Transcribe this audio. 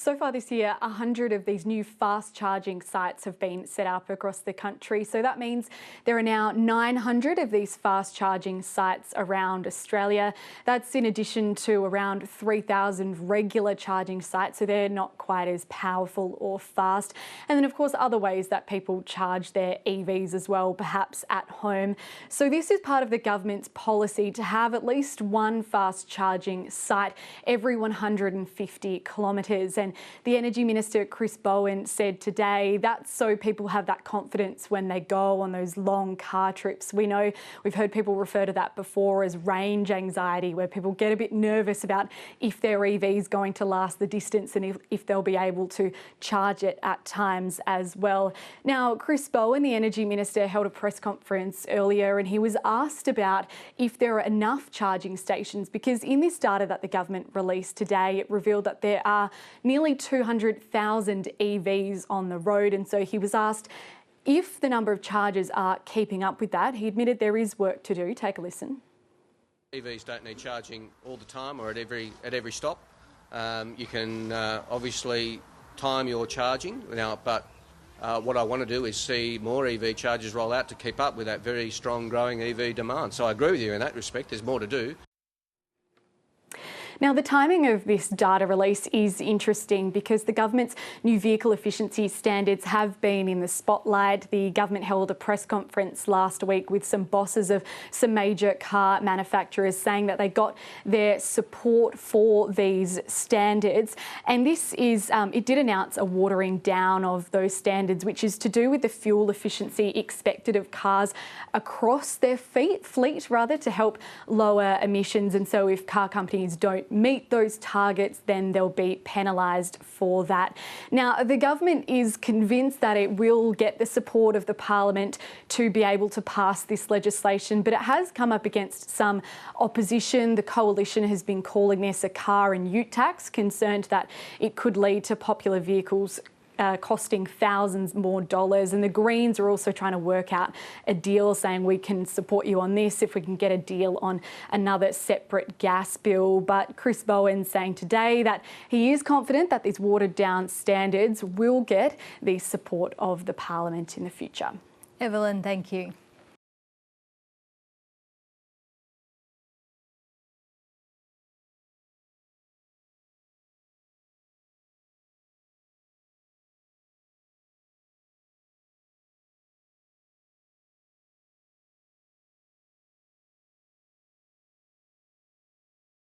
So far this year, 100 of these new fast charging sites have been set up across the country. So that means there are now 900 of these fast charging sites around Australia. That's in addition to around 3,000 regular charging sites. So they're not quite as powerful or fast. And then of course, other ways that people charge their EVs as well, perhaps at home. So this is part of the government's policy to have at least one fast charging site every 150 kilometres. And the Energy Minister, Chris Bowen, said today that's so people have that confidence when they go on those long car trips. We know we've heard people refer to that before as range anxiety, where people get a bit nervous about if their EV is going to last the distance and if they'll be able to charge it at times as well. Now, Chris Bowen, the Energy Minister, held a press conference earlier and he was asked about if there are enough charging stations, because in this data that the government released today, it revealed that there are nearly 200,000 EVs on the road. And so he was asked if the number of chargers are keeping up with that. He admitted there is work to do. Take a listen. EVs don't need charging all the time or at every stop. You can obviously time your charging now, but what I want to do is see more EV chargers roll out to keep up with that very strong growing EV demand. So I agree with you in that respect. There's more to do. Now, the timing of this data release is interesting because the government's new vehicle efficiency standards have been in the spotlight. The government held a press conference last week with some bosses of some major car manufacturers saying that they got their support for these standards. And this is, it did announce a watering down of those standards, which is to do with the fuel efficiency expected of cars across their fleet to help lower emissions. And so if car companies don't meet those targets, then they'll be penalised for that. Now, the government is convinced that it will get the support of the Parliament to be able to pass this legislation, but it has come up against some opposition. The Coalition has been calling this a car and ute tax, concerned that it could lead to popular vehicles costing thousands more dollars. And the Greens are also trying to work out a deal, saying we can support you on this if we can get a deal on another separate gas bill. But Chris Bowen saying today that he is confident that these watered down standards will get the support of the Parliament in the future. Evelyn, thank you.